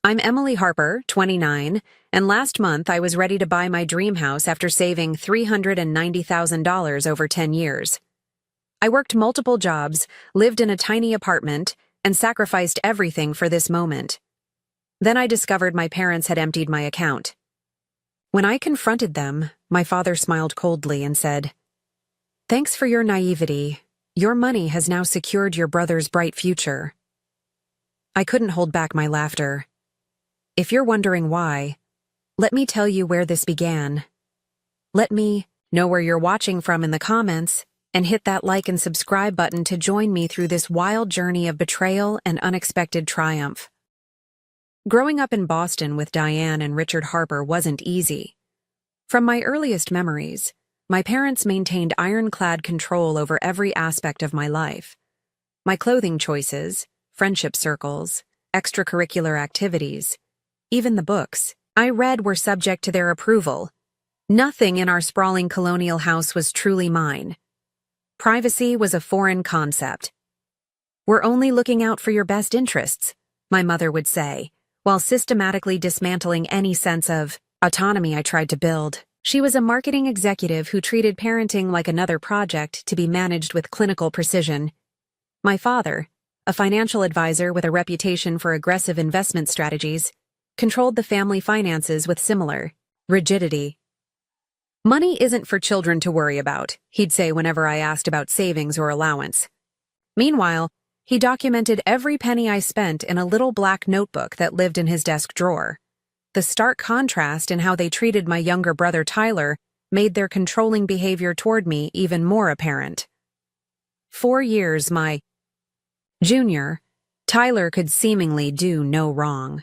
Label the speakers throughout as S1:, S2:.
S1: I'm Emily Harper, 29, and last month I was ready to buy my dream house after saving $390,000 over 10 years. I worked multiple jobs, lived in a tiny apartment, and sacrificed everything for this moment. Then I discovered my parents had emptied my account. When I confronted them, my father smiled coldly and said, "Thanks for your naivety. Your money has now secured your brother's bright future." I couldn't hold back my laughter. If you're wondering why, let me tell you where this began. Let me know where you're watching from in the comments, and hit that like and subscribe button to join me through this wild journey of betrayal and unexpected triumph. Growing up in Boston with Diane and Richard Harper wasn't easy. From my earliest memories, my parents maintained ironclad control over every aspect of my life. My clothing choices, friendship circles, extracurricular activities, even the books I read were subject to their approval. Nothing in our sprawling colonial house was truly mine. Privacy was a foreign concept. "We're only looking out for your best interests," my mother would say, while systematically dismantling any sense of autonomy I tried to build. She was a marketing executive who treated parenting like another project to be managed with clinical precision. My father, a financial advisor with a reputation for aggressive investment strategies, controlled the family finances with similar rigidity. "Money isn't for children to worry about," he'd say whenever I asked about savings or allowance. Meanwhile, he documented every penny I spent in a little black notebook that lived in his desk drawer. The stark contrast in how they treated my younger brother Tyler made their controlling behavior toward me even more apparent. 4 years my junior, Tyler could seemingly do no wrong.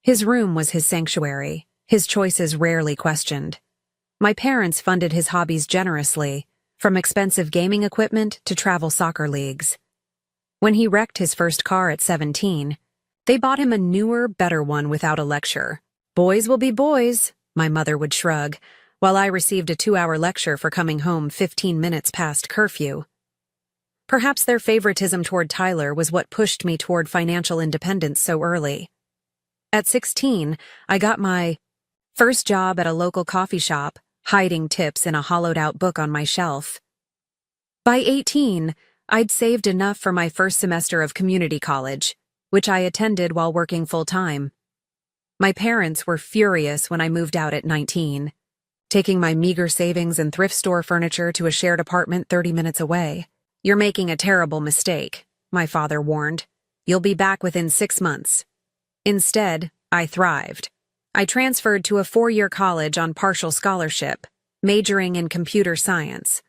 S1: His room was his sanctuary, his choices rarely questioned. My parents funded his hobbies generously, from expensive gaming equipment to travel soccer leagues. When he wrecked his first car at 17, they bought him a newer, better one without a lecture. "Boys will be boys," my mother would shrug, while I received a 2-hour lecture for coming home 15 minutes past curfew. Perhaps their favoritism toward Tyler was what pushed me toward financial independence so early. At 16, I got my first job at a local coffee shop, hiding tips in a hollowed-out book on my shelf. By 18, I'd saved enough for my first semester of community college, which I attended while working full-time. My parents were furious when I moved out at 19, taking my meager savings and thrift store furniture to a shared apartment 30 minutes away. "You're making a terrible mistake," my father warned. "You'll be back within 6 months." Instead, I thrived. I transferred to a 4-year college on partial scholarship, majoring in computer science.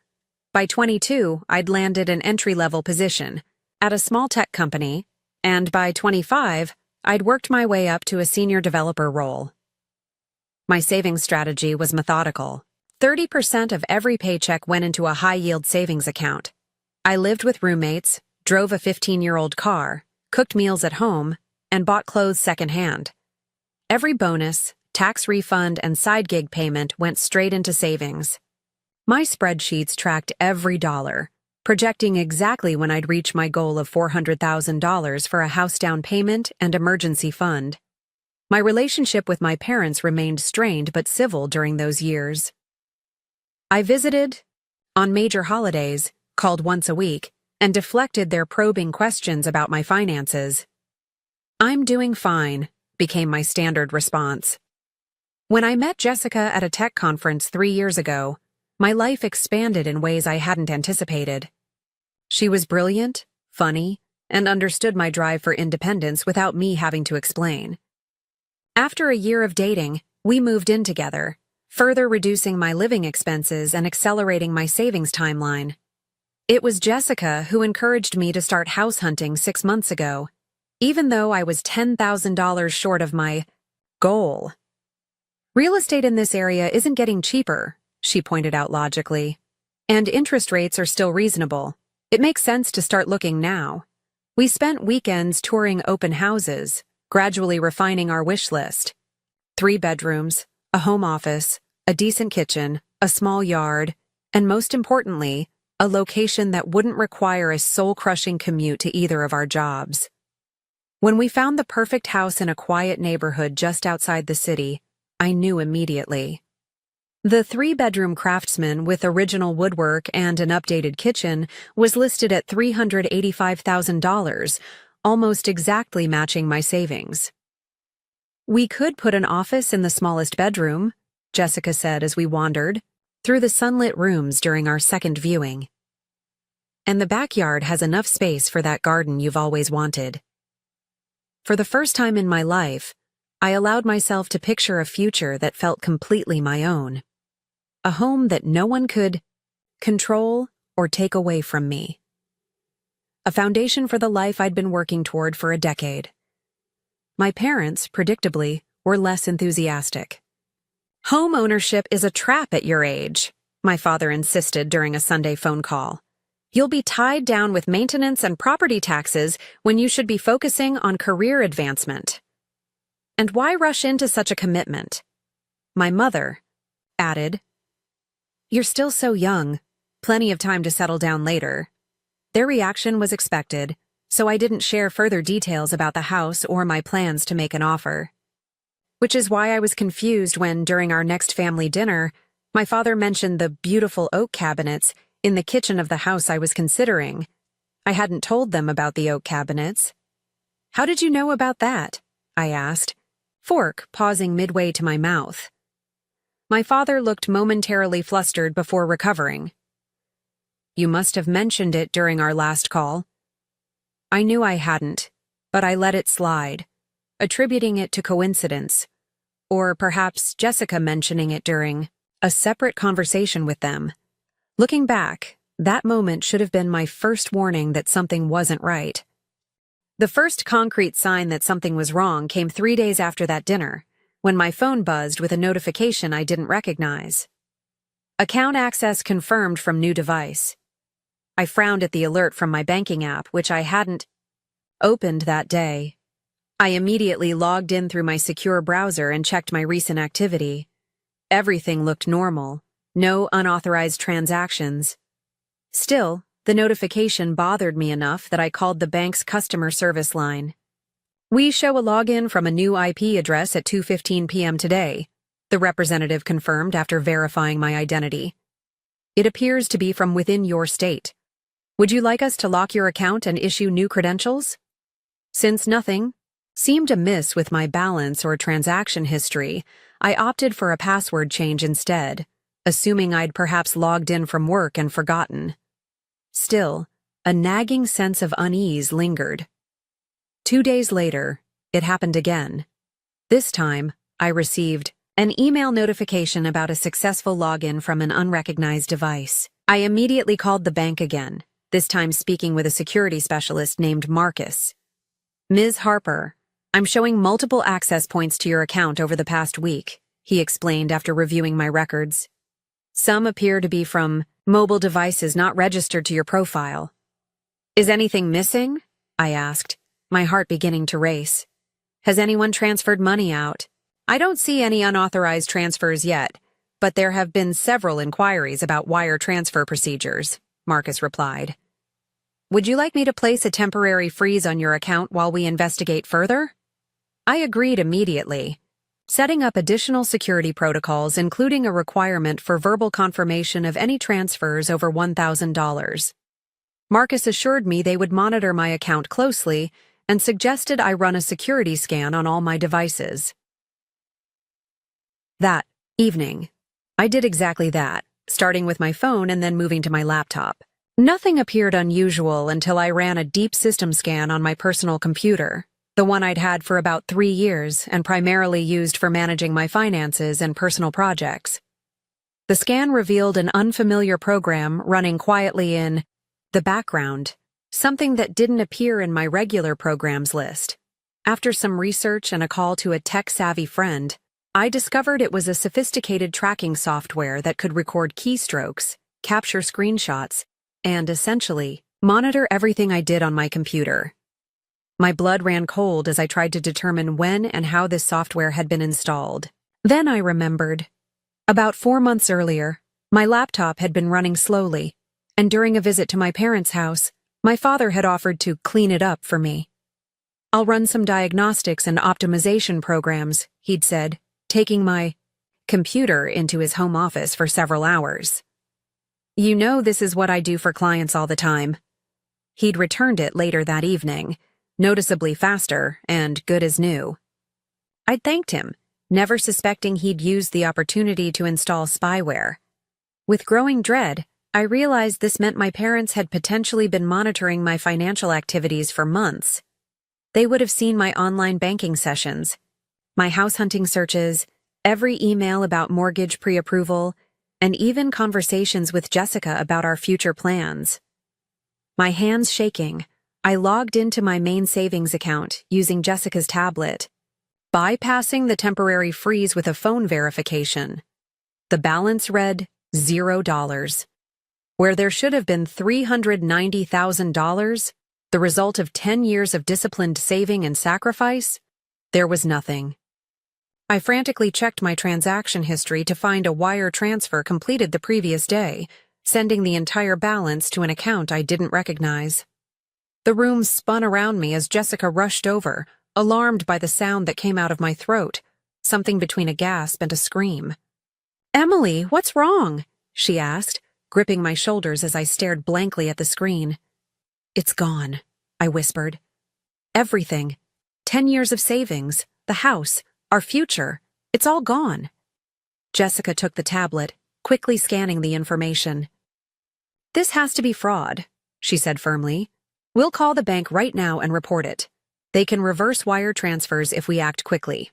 S1: By 22, I'd landed an entry-level position at a small tech company, and by 25, I'd worked my way up to a senior developer role. My savings strategy was methodical. 30% of every paycheck went into a high-yield savings account. I lived with roommates, drove a 15-year-old car, cooked meals at home, and bought clothes secondhand. Every bonus, tax refund, and side gig payment went straight into savings. My spreadsheets tracked every dollar, projecting exactly when I'd reach my goal of $400,000 for a house down payment and emergency fund. My relationship with my parents remained strained but civil during those years. I visited on major holidays, called once a week, and deflected their probing questions about my finances. "I'm doing fine," became my standard response. When I met Jessica at a tech conference 3 years ago, my life expanded in ways I hadn't anticipated. She was brilliant, funny, and understood my drive for independence without me having to explain. After a year of dating, we moved in together, further reducing my living expenses and accelerating my savings timeline. It was Jessica who encouraged me to start house hunting 6 months ago, even though I was $10,000 short of my goal. "Real estate in this area isn't getting cheaper," she pointed out logically, "and interest rates are still reasonable. It makes sense to start looking now." We spent weekends touring open houses, gradually refining our wish list. 3 bedrooms, a home office, a decent kitchen, a small yard, and most importantly, a location that wouldn't require a soul-crushing commute to either of our jobs. When we found the perfect house in a quiet neighborhood just outside the city, I knew immediately. The three-bedroom Craftsman with original woodwork and an updated kitchen was listed at $385,000, almost exactly matching my savings. "We could put an office in the smallest bedroom," Jessica said as we wandered through the sunlit rooms during our second viewing. "And the backyard has enough space for that garden you've always wanted." For the first time in my life, I allowed myself to picture a future that felt completely my own. A home that no one could control or take away from me. A foundation for the life I'd been working toward for a decade. My parents, predictably, were less enthusiastic. "Home ownership is a trap at your age," my father insisted during a Sunday phone call. "You'll be tied down with maintenance and property taxes when you should be focusing on career advancement. And why rush into such a commitment?" My mother added, "You're still so young, plenty of time to settle down later." Their reaction was expected, so I didn't share further details about the house or my plans to make an offer. Which is why I was confused when, during our next family dinner, my father mentioned the beautiful oak cabinets in the kitchen of the house I was considering. I hadn't told them about the oak cabinets. "How did you know about that?" I asked, fork pausing midway to my mouth. My father looked momentarily flustered before recovering. "You must have mentioned it during our last call." I knew I hadn't, but I let it slide, attributing it to coincidence, or perhaps Jessica mentioning it during a separate conversation with them. Looking back, that moment should have been my first warning that something wasn't right. The first concrete sign that something was wrong came 3 days after that dinner, when my phone buzzed with a notification I didn't recognize. "Account access confirmed from new device." I frowned at the alert from my banking app, which I hadn't opened that day. I immediately logged in through my secure browser and checked my recent activity. Everything looked normal. No unauthorized transactions. Still, the notification bothered me enough that I called the bank's customer service line. "We show a login from a new IP address at 2:15 p.m. today," the representative confirmed after verifying my identity. "It appears to be from within your state. Would you like us to lock your account and issue new credentials?" Since nothing seemed amiss with my balance or transaction history, I opted for a password change instead, assuming I'd perhaps logged in from work and forgotten. Still, a nagging sense of unease lingered. 2 days later, it happened again. This time, I received an email notification about a successful login from an unrecognized device. I immediately called the bank again, this time speaking with a security specialist named Marcus. "Ms. Harper, I'm showing multiple access points to your account over the past week," he explained after reviewing my records. "Some appear to be from mobile devices not registered to your profile." "Is anything missing?" I asked, my heart beginning to race. "Has anyone transferred money out?" "I don't see any unauthorized transfers yet, but there have been several inquiries about wire transfer procedures," Marcus replied. "Would you like me to place a temporary freeze on your account while we investigate further?" I agreed immediately, setting up additional security protocols, including a requirement for verbal confirmation of any transfers over $1,000. Marcus assured me they would monitor my account closely and suggested I run a security scan on all my devices. That evening, I did exactly that, starting with my phone and then moving to my laptop. Nothing appeared unusual until I ran a deep system scan on my personal computer, the one I'd had for about 3 years and primarily used for managing my finances and personal projects. The scan revealed an unfamiliar program running quietly in the background, something that didn't appear in my regular programs list. After some research and a call to a tech-savvy friend, I discovered it was a sophisticated tracking software that could record keystrokes, capture screenshots, and essentially monitor everything I did on my computer. My blood ran cold as I tried to determine when and how this software had been installed. Then I remembered. About 4 months earlier, my laptop had been running slowly, and during a visit to my parents' house, my father had offered to clean it up for me. I'll run some diagnostics and optimization programs, he'd said, taking my computer into his home office for several hours. You know this is what I do for clients all the time. He'd returned it later that evening, noticeably faster and good as new. I'd thanked him, never suspecting he'd used the opportunity to install spyware. With growing dread, I realized this meant my parents had potentially been monitoring my financial activities for months. They would have seen my online banking sessions, my house hunting searches, every email about mortgage pre-approval, and even conversations with Jessica about our future plans. My hands shaking, I logged into my main savings account using Jessica's tablet, bypassing the temporary freeze with a phone verification. The balance read $0. Where there should have been $390,000, the result of 10 years of disciplined saving and sacrifice, there was nothing. I frantically checked my transaction history to find a wire transfer completed the previous day, sending the entire balance to an account I didn't recognize. The room spun around me as Jessica rushed over, alarmed by the sound that came out of my throat, something between a gasp and a scream. "Emily, what's wrong?" she asked, gripping my shoulders as I stared blankly at the screen. "It's gone," I whispered. "Everything. 10 years of savings, the house, our future. It's all gone." Jessica took the tablet, quickly scanning the information. "This has to be fraud," she said firmly. "We'll call the bank right now and report it. They can reverse wire transfers if we act quickly."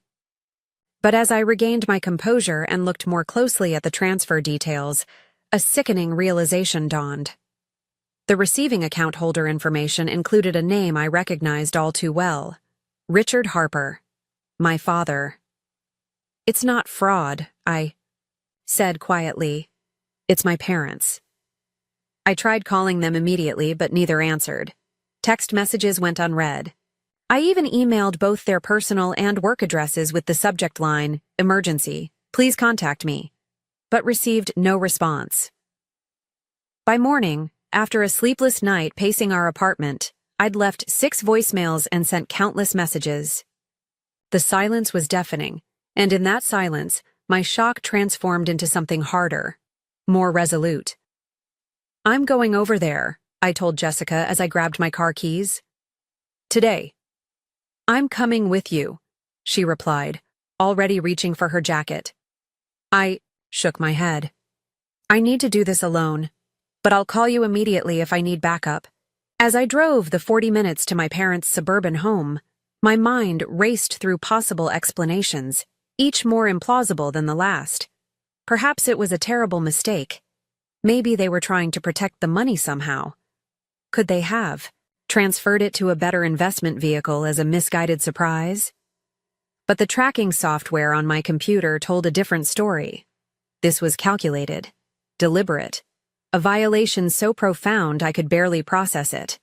S1: But as I regained my composure and looked more closely at the transfer details, a sickening realization dawned. The receiving account holder information included a name I recognized all too well: Richard Harper, my father. "It's not fraud," I said quietly. "It's my parents." I tried calling them immediately, but neither answered. Text messages went unread. I even emailed both their personal and work addresses with the subject line, "Emergency, please contact me," but received no response. By morning, after a sleepless night pacing our apartment, I'd left 6 voicemails and sent countless messages. The silence was deafening, and in that silence, my shock transformed into something harder, more resolute. "I'm going over there," I told Jessica as I grabbed my car keys. "Today." "I'm coming with you," she replied, already reaching for her jacket. I shook my head. "I need to do this alone, but I'll call you immediately if I need backup." As I drove the 40 minutes to my parents' suburban home, my mind raced through possible explanations, each more implausible than the last. Perhaps it was a terrible mistake. Maybe they were trying to protect the money somehow. Could they have transferred it to a better investment vehicle as a misguided surprise? But the tracking software on my computer told a different story. This was calculated, deliberate, a violation so profound I could barely process it.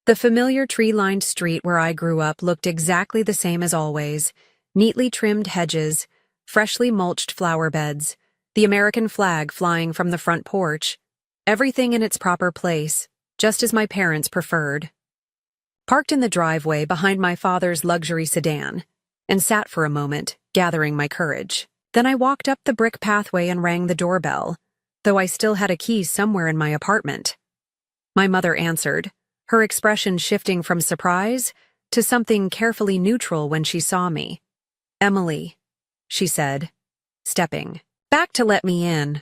S1: The familiar tree-lined street where I grew up looked exactly the same as always: neatly trimmed hedges, freshly mulched flower beds, the American flag flying from the front porch, everything in its proper place, just as my parents preferred. Parked in the driveway behind my father's luxury sedan, and sat for a moment, gathering my courage. Then I walked up the brick pathway and rang the doorbell, though I still had a key somewhere in my apartment. My mother answered, her expression shifting from surprise to something carefully neutral when she saw me. "Emily," she said, stepping back to let me in.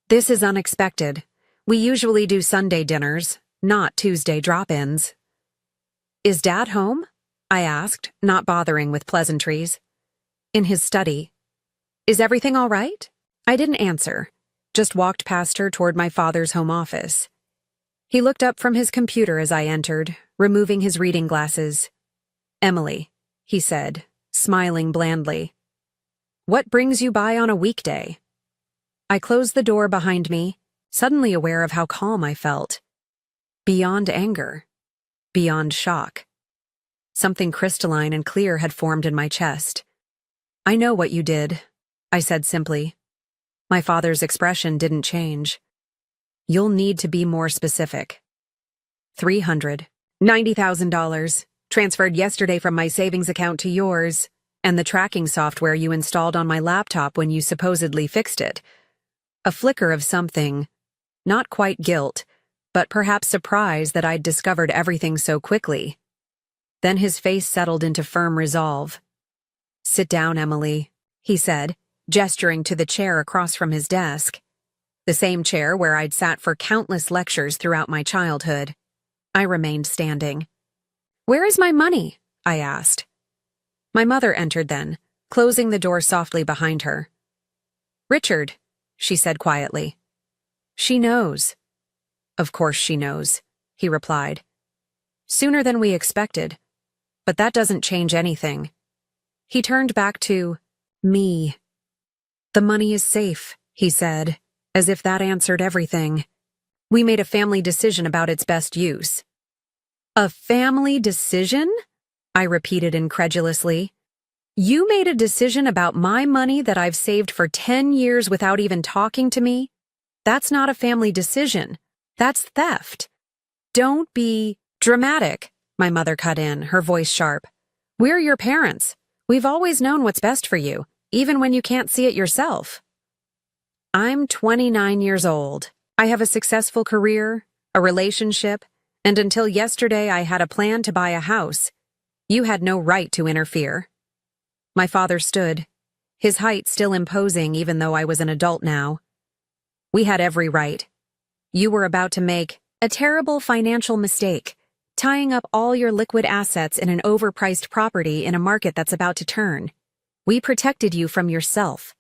S1: "This is unexpected. We usually do Sunday dinners, not Tuesday drop-ins." "Is Dad home?" I asked, not bothering with pleasantries. "In his study." "Is everything all right?" I didn't answer, just walked past her toward my father's home office. He looked up from his computer as I entered, removing his reading glasses. "Emily," he said, smiling blandly. "What brings you by on a weekday?" I closed the door behind me, suddenly aware of how calm I felt. Beyond anger. Beyond shock. Something crystalline and clear had formed in my chest. "I know what you did," I said simply. My father's expression didn't change. "You'll need to be more specific." $390,000, Transferred yesterday from my savings account to yours, and the tracking software you installed on my laptop when you supposedly fixed it. A flicker of something, not quite guilt, but perhaps surprise that I'd discovered everything so quickly. Then his face settled into firm resolve. "Sit down, Emily," he said, gesturing to the chair across from his desk. The same chair where I'd sat for countless lectures throughout my childhood. I remained standing. "Where is my money?" I asked. My mother entered then, closing the door softly behind her. "Richard," she said quietly. "She knows." "Of course she knows," he replied. "Sooner than we expected. But that doesn't change anything." He turned back to me. "The money is safe," he said, as if that answered everything. "We made a family decision about its best use." "A family decision?" I repeated incredulously. "You made a decision about my money that I've saved for 10 years without even talking to me? That's not a family decision. That's theft." "Don't be dramatic," my mother cut in, her voice sharp. "We're your parents. We've always known what's best for you, even when you can't see it yourself." "I'm 29 years old. I have a successful career, a relationship, and until yesterday I had a plan to buy a house. You had no right to interfere." My father stood, his height still imposing even though I was an adult now. "We had every right. You were about to make a terrible financial mistake, tying up all your liquid assets in an overpriced property in a market that's about to turn. We protected you from yourself."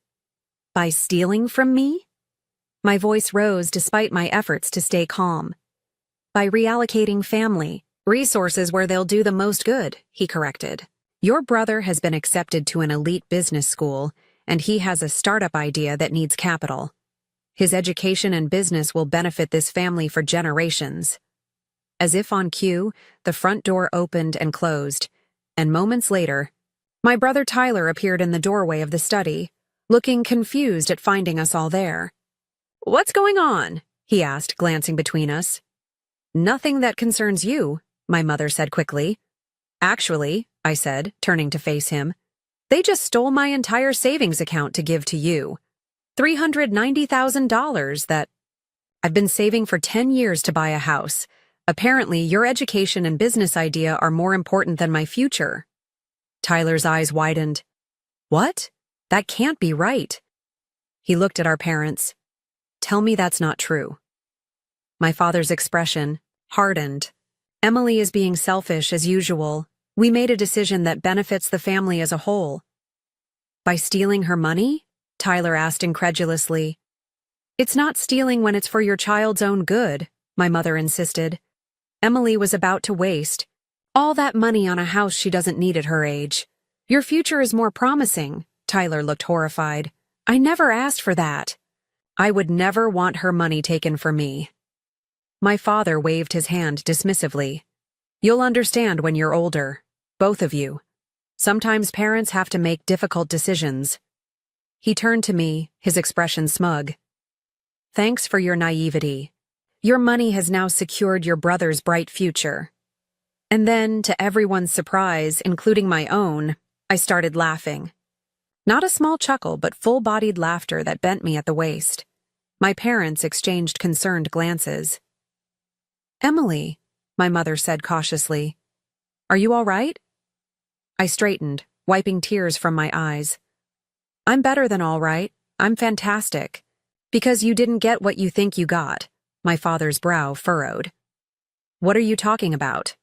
S1: "By stealing from me?" My voice rose despite my efforts to stay calm. "By reallocating family resources where they'll do the most good," he corrected. "Your brother has been accepted to an elite business school, and he has a startup idea that needs capital. His education and business will benefit this family for generations." As if on cue, the front door opened and closed, and moments later, my brother Tyler appeared in the doorway of the study, looking confused at finding us all there. "What's going on?" he asked, glancing between us. "Nothing that concerns you," my mother said quickly. "Actually," I said, turning to face him, "they just stole my entire savings account to give to you. $390,000 that I've been saving for 10 years to buy a house. Apparently, your education and business idea are more important than my future." Tyler's eyes widened. "What? That can't be right." He looked at our parents. "Tell me that's not true." My father's expression hardened. "Emily is being selfish as usual. We made a decision that benefits the family as a whole." "By stealing her money?" Tyler asked incredulously. "It's not stealing when it's for your child's own good," my mother insisted. "Emily was about to waste all that money on a house she doesn't need at her age. Your future is more promising." Tyler looked horrified. "I never asked for that." "I would never want her money taken from me." My father waved his hand dismissively. "You'll understand when you're older. Both of you. Sometimes parents have to make difficult decisions." He turned to me, his expression smug. "Thanks for your naivety. Your money has now secured your brother's bright future." And then, to everyone's surprise, including my own, I started laughing. Not a small chuckle, but full-bodied laughter that bent me at the waist. My parents exchanged concerned glances. "Emily," my mother said cautiously, "are you all right?" I straightened, wiping tears from my eyes. "I'm better than all right. I'm fantastic. Because you didn't get what you think you got." My father's brow furrowed. "What are you talking about?"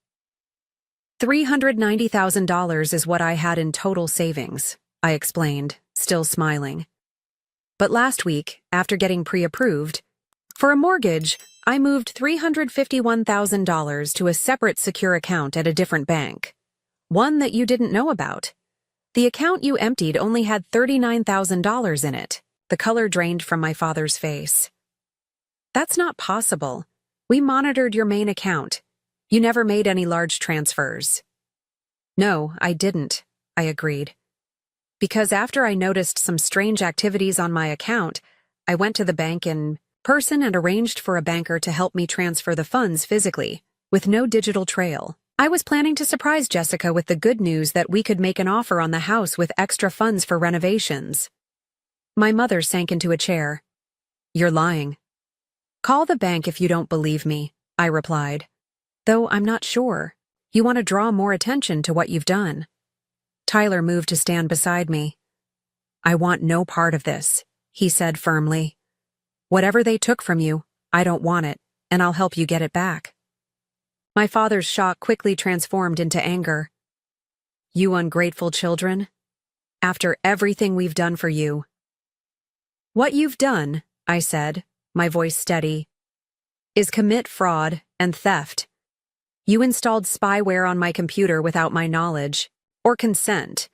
S1: $390,000 is what I had in total savings, I explained, still smiling. But last week, after getting pre-approved, for a mortgage, I moved $351,000 to a separate secure account at a different bank. One that you didn't know about. The account you emptied only had $39,000 in it. The color drained from my father's face. "That's not possible. We monitored your main account. You never made any large transfers." "No, I didn't," I agreed. "Because after I noticed some strange activities on my account, I went to the bank in person and arranged for a banker to help me transfer the funds physically, with no digital trail. I was planning to surprise Jessica with the good news that we could make an offer on the house with extra funds for renovations. My mother sank into a chair. You're lying. Call the bank if you don't believe me, I replied. Though I'm not sure. You want to draw more attention to what you've done. Tyler moved to stand beside me. I want no part of this, he said firmly. Whatever they took from you, I don't want it, and I'll help you get it back. My father's shock quickly transformed into anger. You ungrateful children. After everything we've done for you. What you've done, I said, my voice steady, is commit fraud and theft. You installed spyware on my computer without my knowledge, or consent.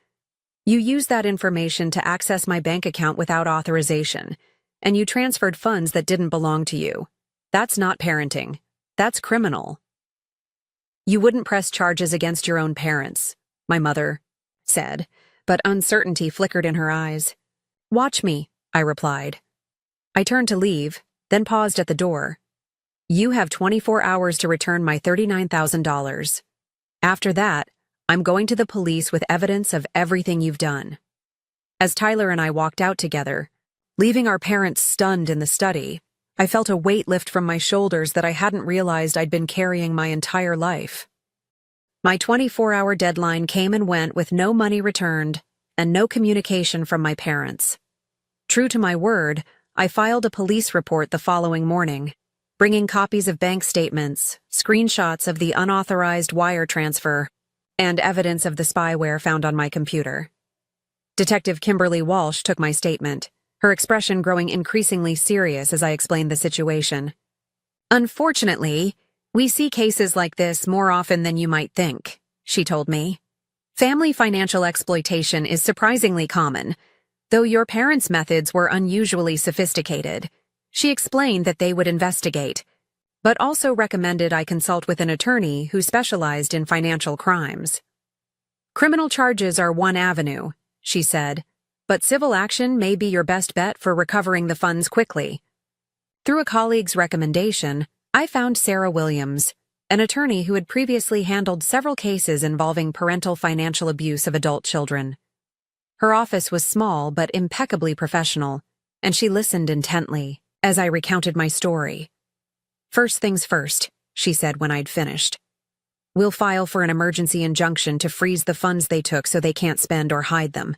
S1: You used that information to access my bank account without authorization, and you transferred funds that didn't belong to you. That's not parenting. That's criminal. You wouldn't press charges against your own parents, my mother said, but uncertainty flickered in her eyes. Watch me, I replied. I turned to leave, then paused at the door. You have 24 hours to return my $39,000. After that, I'm going to the police with evidence of everything you've done. As Tyler and I walked out together, leaving our parents stunned in the study, I felt a weight lift from my shoulders that I hadn't realized I'd been carrying my entire life. My 24-hour deadline came and went with no money returned and no communication from my parents. True to my word, I filed a police report the following morning, bringing copies of bank statements, screenshots of the unauthorized wire transfer, and evidence of the spyware found on my computer. Detective Kimberly Walsh took my statement, her expression growing increasingly serious as I explained the situation. Unfortunately, we see cases like this more often than you might think, she told me. Family financial exploitation is surprisingly common, though your parents' methods were unusually sophisticated. She explained that they would investigate, but also recommended I consult with an attorney who specialized in financial crimes. Criminal charges are one avenue, she said, but civil action may be your best bet for recovering the funds quickly. Through a colleague's recommendation, I found Sarah Williams, an attorney who had previously handled several cases involving parental financial abuse of adult children. Her office was small but impeccably professional, and she listened intently as I recounted my story. First things first, she said when I'd finished. We'll file for an emergency injunction to freeze the funds they took so they can't spend or hide them.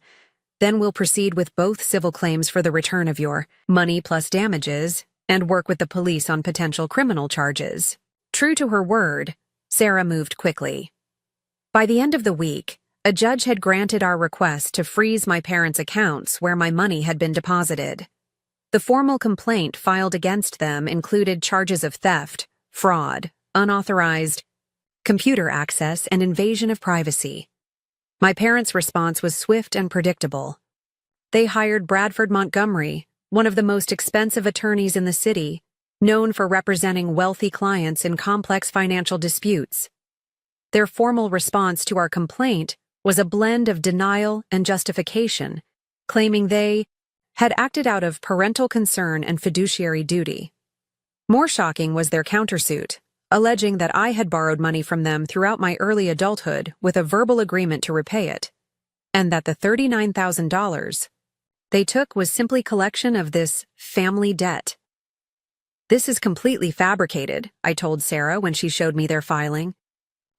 S1: Then we'll proceed with both civil claims for the return of your money plus damages and work with the police on potential criminal charges. True to her word, Sarah moved quickly. By the end of the week, a judge had granted our request to freeze my parents' accounts where my money had been deposited. The formal complaint filed against them included charges of theft, fraud, unauthorized computer access, and invasion of privacy. My parents' response was swift and predictable. They hired Bradford Montgomery, one of the most expensive attorneys in the city, known for representing wealthy clients in complex financial disputes. Their formal response to our complaint was a blend of denial and justification, claiming they had acted out of parental concern and fiduciary duty. More shocking was their countersuit, alleging that I had borrowed money from them throughout my early adulthood with a verbal agreement to repay it, and that the $39,000 they took was simply collection of this family debt. This is completely fabricated, I told Sarah when she showed me their filing.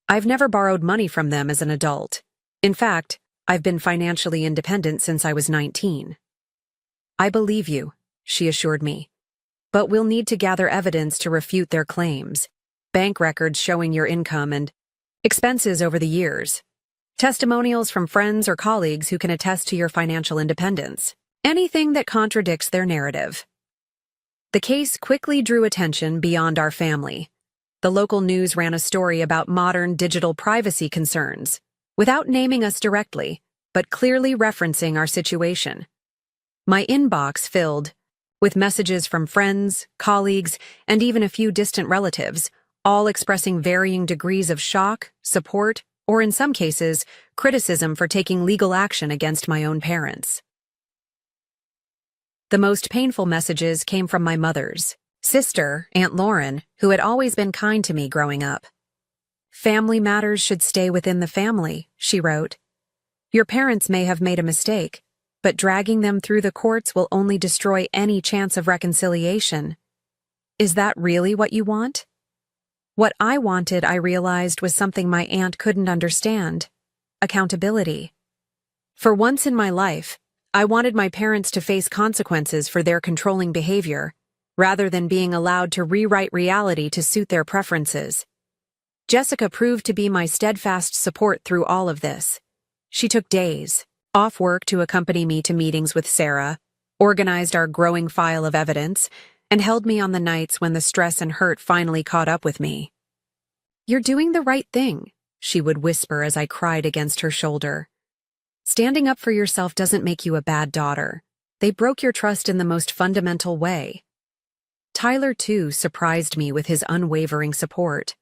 S1: I've never borrowed money from them as an adult. In fact, I've been financially independent since I was 19. I believe you, she assured me, but we'll need to gather evidence to refute their claims. Bank records showing your income and expenses over the years, testimonials from friends or colleagues who can attest to your financial independence, anything that contradicts their narrative. The case quickly drew attention beyond our family. The local news ran a story about modern digital privacy concerns, without naming us directly, but clearly referencing our situation. My inbox filled with messages from friends, colleagues, and even a few distant relatives, all expressing varying degrees of shock, support, or in some cases, criticism for taking legal action against my own parents. The most painful messages came from my mother's sister, Aunt Lauren, who had always been kind to me growing up. Family matters should stay within the family, she wrote. Your parents may have made a mistake, but dragging them through the courts will only destroy any chance of reconciliation. Is that really what you want? What I wanted, I realized, was something my aunt couldn't understand: accountability. For once in my life, I wanted my parents to face consequences for their controlling behavior, rather than being allowed to rewrite reality to suit their preferences. Jessica proved to be my steadfast support through all of this. She took days off work to accompany me to meetings with Sarah, organized our growing file of evidence, and held me on the nights when the stress and hurt finally caught up with me. You're doing the right thing, she would whisper as I cried against her shoulder. Standing up for yourself doesn't make you a bad daughter. They broke your trust in the most fundamental way. Tyler, too, surprised me with his unwavering support.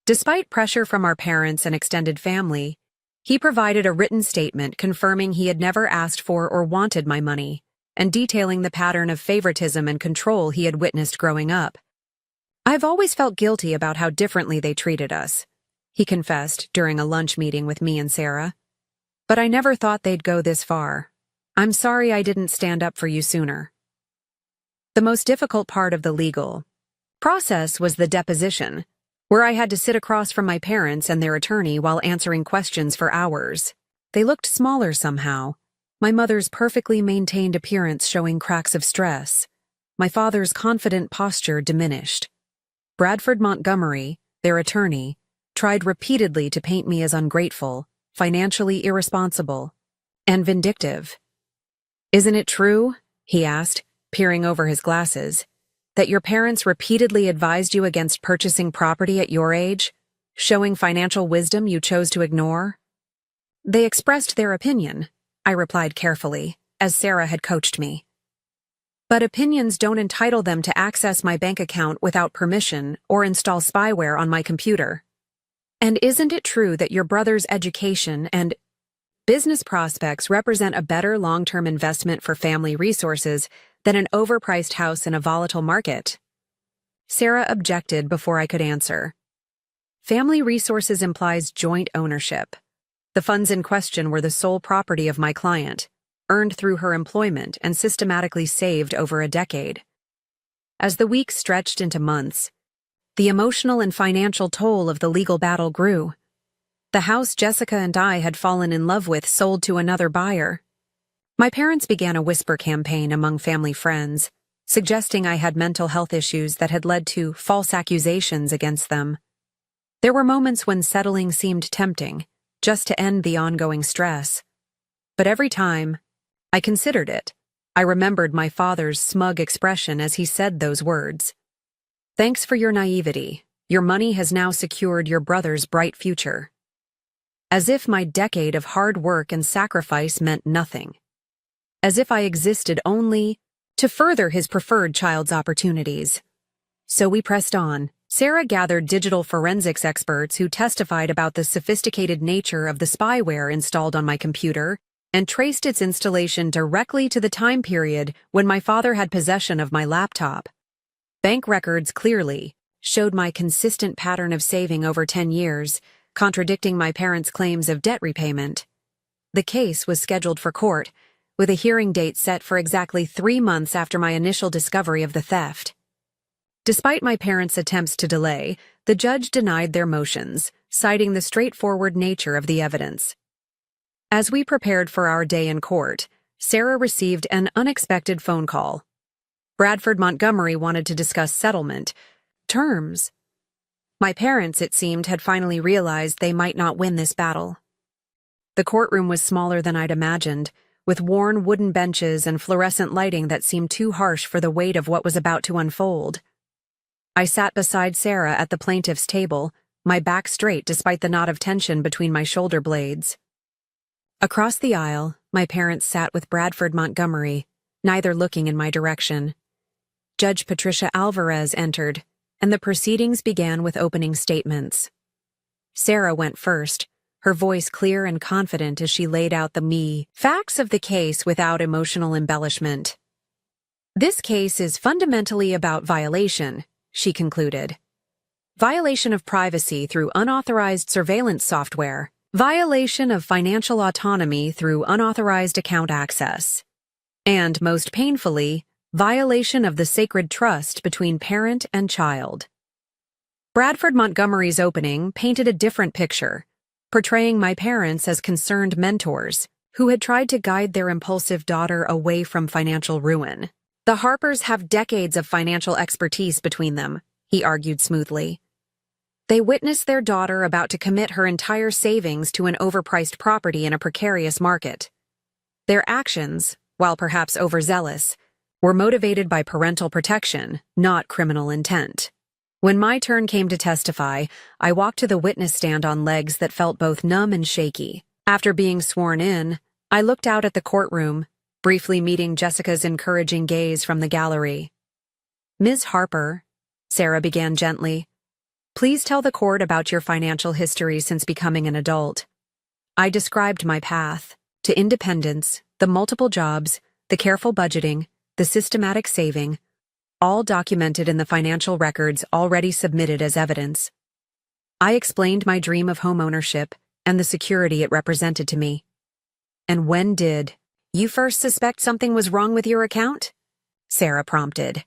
S1: Despite pressure from our parents and extended family, he provided a written statement confirming he had never asked for or wanted my money, and detailing the pattern of favoritism and control he had witnessed growing up. I've always felt guilty about how differently they treated us, he confessed during a lunch meeting with me and Sarah. But I never thought they'd go this far. I'm sorry I didn't stand up for you sooner. The most difficult part of the legal process was the deposition, where I had to sit across from my parents and their attorney while answering questions for hours. They looked smaller somehow, my mother's perfectly maintained appearance showing cracks of stress, my father's confident posture diminished. Bradford Montgomery, their attorney, tried repeatedly to paint me as ungrateful, financially irresponsible, and vindictive. Isn't it true, he asked, peering over his glasses, that your parents repeatedly advised you against purchasing property at your age, showing financial wisdom you chose to ignore? They expressed their opinion, I replied carefully, as Sarah had coached me. But opinions don't entitle them to access my bank account without permission or install spyware on my computer. And isn't it true that your brother's education and business prospects represent a better long-term investment for family resources than an overpriced house in a volatile market? Sarah objected before I could answer. Family resources implies joint ownership. The funds in question were the sole property of my client, earned through her employment and systematically saved over a decade. As the weeks stretched into months, the emotional and financial toll of the legal battle grew. The house Jessica and I had fallen in love with sold to another buyer. My parents began a whisper campaign among family friends, suggesting I had mental health issues that had led to false accusations against them. There were moments when settling seemed tempting, just to end the ongoing stress. But every time I considered it, I remembered my father's smug expression as he said those words. Thanks for your naivety. Your money has now secured your brother's bright future. As if my decade of hard work and sacrifice meant nothing. As if I existed only to further his preferred child's opportunities. So we pressed on. Sarah gathered digital forensics experts who testified about the sophisticated nature of the spyware installed on my computer and traced its installation directly to the time period when my father had possession of my laptop. Bank records clearly showed my consistent pattern of saving over 10 years, contradicting my parents' claims of debt repayment. The case was scheduled for court, with a hearing date set for exactly 3 months after my initial discovery of the theft. Despite my parents' attempts to delay, the judge denied their motions, citing the straightforward nature of the evidence. As we prepared for our day in court, Sarah received an unexpected phone call. Bradford Montgomery wanted to discuss settlement terms. My parents, it seemed, had finally realized they might not win this battle. The courtroom was smaller than I'd imagined, with worn wooden benches and fluorescent lighting that seemed too harsh for the weight of what was about to unfold. I sat beside Sarah at the plaintiff's table, my back straight despite the knot of tension between my shoulder blades. Across the aisle, my parents sat with Bradford Montgomery, neither looking in my direction. Judge Patricia Alvarez entered, and the proceedings began with opening statements. Sarah went first, her voice clear and confident as she laid out the facts of the case without emotional embellishment. This case is fundamentally about violation, she concluded. violation of privacy through unauthorized surveillance software, violation of financial autonomy through unauthorized account access, and, most painfully, violation of the sacred trust between parent and child. Bradford Montgomery's opening painted a different picture, portraying my parents as concerned mentors who had tried to guide their impulsive daughter away from financial ruin. The Harpers have decades of financial expertise between them, he argued smoothly. They witnessed their daughter about to commit her entire savings to an overpriced property in a precarious market. Their actions, while perhaps overzealous, were motivated by parental protection, not criminal intent. When my turn came to testify, I walked to the witness stand on legs that felt both numb and shaky. After being sworn in, I looked out at the courtroom, briefly meeting Jessica's encouraging gaze from the gallery. "Ms. Harper," Sarah began gently, "please tell the court about your financial history since becoming an adult." I described my path to independence, the multiple jobs, the careful budgeting, the systematic saving, all documented in the financial records already submitted as evidence. I explained my dream of homeownership and the security it represented to me. "And when did you first suspect something was wrong with your account?" Sarah prompted.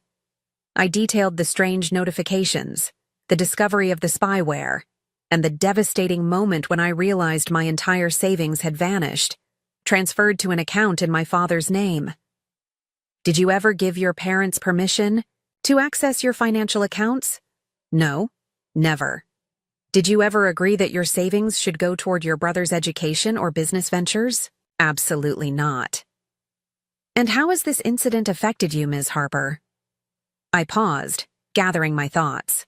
S1: I detailed the strange notifications, the discovery of the spyware, and the devastating moment when I realized my entire savings had vanished, transferred to an account in my father's name. "Did you ever give your parents permission to access your financial accounts?" "No, never." "Did you ever agree that your savings should go toward your brother's education or business ventures?" "Absolutely not." "And how has this incident affected you, Ms. Harper?" I paused, gathering my thoughts.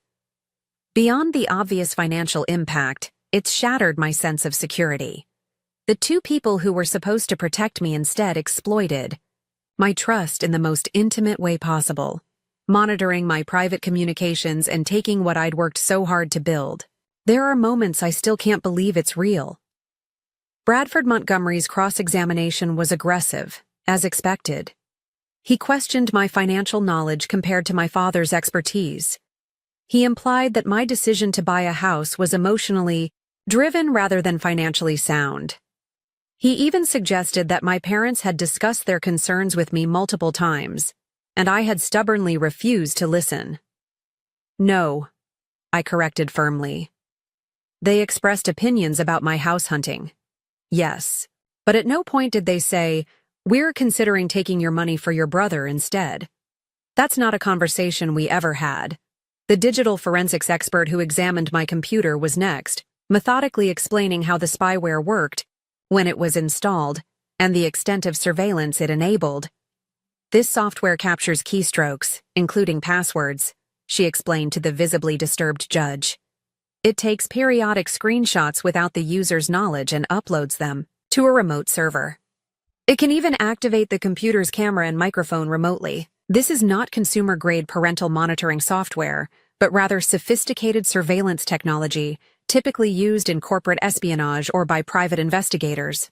S1: Beyond the obvious financial impact, it's shattered my sense of security. The two people who were supposed to protect me instead exploited my trust in the most intimate way possible, monitoring my private communications and taking what I'd worked so hard to build. There are moments I still can't believe it's real. Bradford Montgomery's cross-examination was aggressive, as expected. He questioned my financial knowledge compared to my father's expertise. He implied that my decision to buy a house was emotionally driven rather than financially sound. He even suggested that my parents had discussed their concerns with me multiple times, and I had stubbornly refused to listen. "No," I corrected firmly. "They expressed opinions about my house hunting. Yes, but at no point did they say, 'We're considering taking your money for your brother instead.' That's not a conversation we ever had." The digital forensics expert who examined my computer was next, methodically explaining how the spyware worked, when it was installed, and the extent of surveillance it enabled. "This software captures keystrokes, including passwords," she explained to the visibly disturbed judge. "It takes periodic screenshots without the user's knowledge and uploads them to a remote server. It can even activate the computer's camera and microphone remotely. This is not consumer-grade parental monitoring software, but rather sophisticated surveillance technology, typically used in corporate espionage or by private investigators."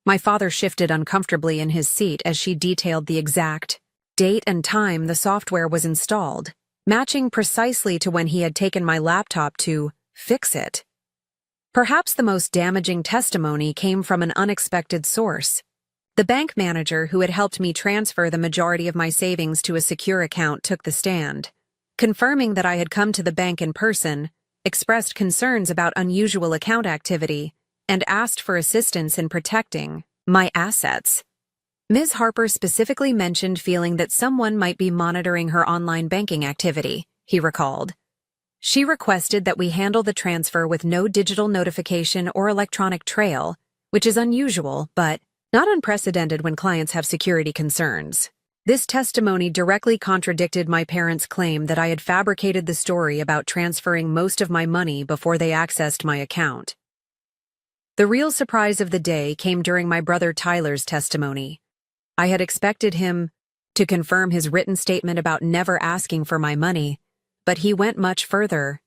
S1: My father shifted uncomfortably in his seat as she detailed the exact date and time the software was installed, matching precisely to when he had taken my laptop to fix it. Perhaps the most damaging testimony came from an unexpected source. The bank manager who had helped me transfer the majority of my savings to a secure account took the stand, confirming that I had come to the bank in person, expressed concerns about unusual account activity, and asked for assistance in protecting my assets. Ms. Harper specifically mentioned feeling that someone might be monitoring her online banking activity, he recalled. She requested that we handle the transfer with no digital notification or electronic trail, which is unusual but not unprecedented when clients have security concerns. This testimony directly contradicted my parents' claim that I had fabricated the story about transferring most of my money before they accessed my account. The real surprise of the day came during my brother Tyler's testimony. I had expected him to confirm his written statement about never asking for my money, but he went much further.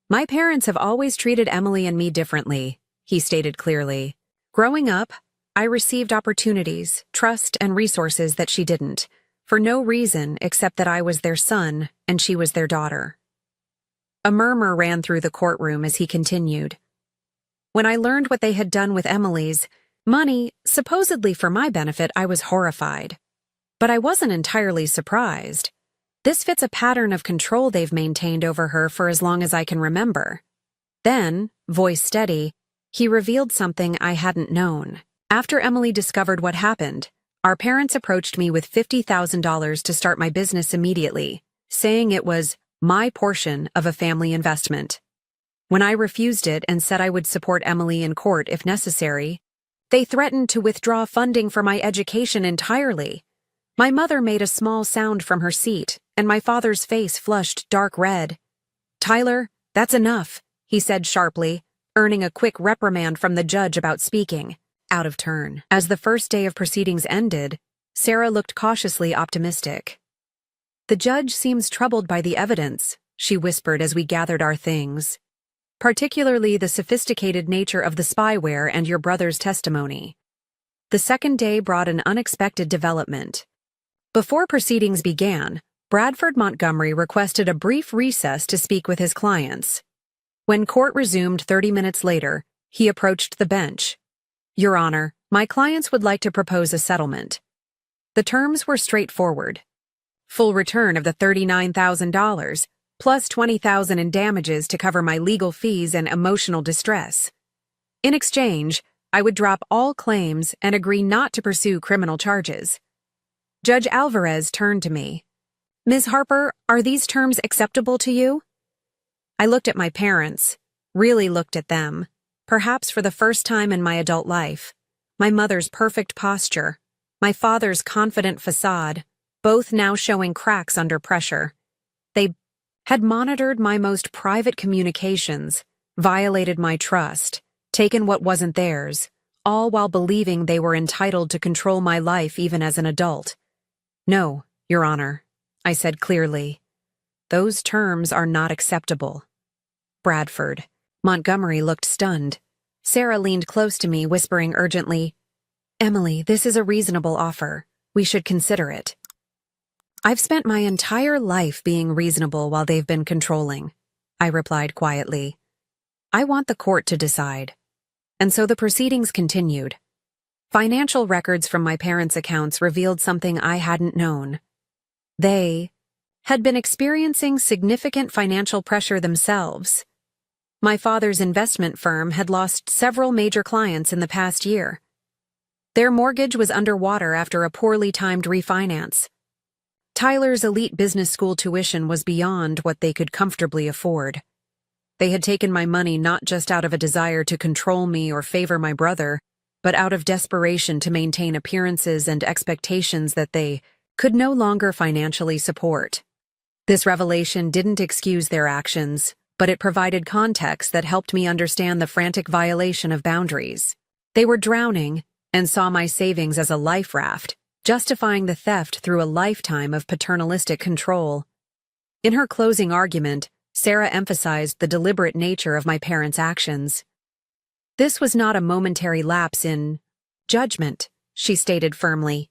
S1: "My parents have always treated Emily and me differently," he stated clearly. "Growing up, I received opportunities, trust, and resources that she didn't, for no reason except that I was their son and she was their daughter." A murmur ran through the courtroom as he continued. When I learned what they had done with Emily's money, supposedly for my benefit, I was horrified. But I wasn't entirely surprised. This fits a pattern of control they've maintained over her for as long as I can remember. Then, voice steady, he revealed something I hadn't known. After Emily discovered what happened, our parents approached me with $50,000 to start my business immediately, saying it was my portion of a family investment. When I refused it and said I would support Emily in court if necessary, they threatened to withdraw funding for my education entirely. My mother made a small sound from her seat, and my father's face flushed dark red. "Tyler, that's enough," he said sharply, earning a quick reprimand from the judge about speaking out of turn. As the first day of proceedings ended, Sarah looked cautiously optimistic. "The judge seems troubled by the evidence," she whispered as we gathered our things. "Particularly the sophisticated nature of the spyware and your brother's testimony." The second day brought an unexpected development. Before proceedings began, Bradford Montgomery requested a brief recess to speak with his clients. When court resumed 30 minutes later, he approached the bench. "Your Honor, my clients would like to propose a settlement." The terms were straightforward. Full return of the $39,000, plus $20,000 in damages to cover my legal fees and emotional distress. In exchange, I would drop all claims and agree not to pursue criminal charges. Judge Alvarez turned to me. "Ms. Harper, are these terms acceptable to you?" I looked at my parents, really looked at them, perhaps for the first time in my adult life. My mother's perfect posture, my father's confident facade, both now showing cracks under pressure. They had monitored my most private communications, violated my trust, taken what wasn't theirs, all while believing they were entitled to control my life even as an adult. "No, Your Honor," I said clearly. "Those terms are not acceptable." Bradford. Montgomery looked stunned. Sarah leaned close to me, whispering urgently, "Emily, this is a reasonable offer. We should consider it." "I've spent my entire life being reasonable while they've been controlling," I replied quietly. "I want the court to decide." And so the proceedings continued. Financial records from my parents' accounts revealed something I hadn't known. They had been experiencing significant financial pressure themselves. My father's investment firm had lost several major clients in the past year. Their mortgage was underwater after a poorly timed refinance. Tyler's elite business school tuition was beyond what they could comfortably afford. They had taken my money not just out of a desire to control me or favor my brother, but out of desperation to maintain appearances and expectations that they could no longer financially support. This revelation didn't excuse their actions, but it provided context that helped me understand the frantic violation of boundaries. They were drowning and saw my savings as a life raft, justifying the theft through a lifetime of paternalistic control. In her closing argument, Sarah emphasized the deliberate nature of my parents' actions. "This was not a momentary lapse in judgment," she stated firmly.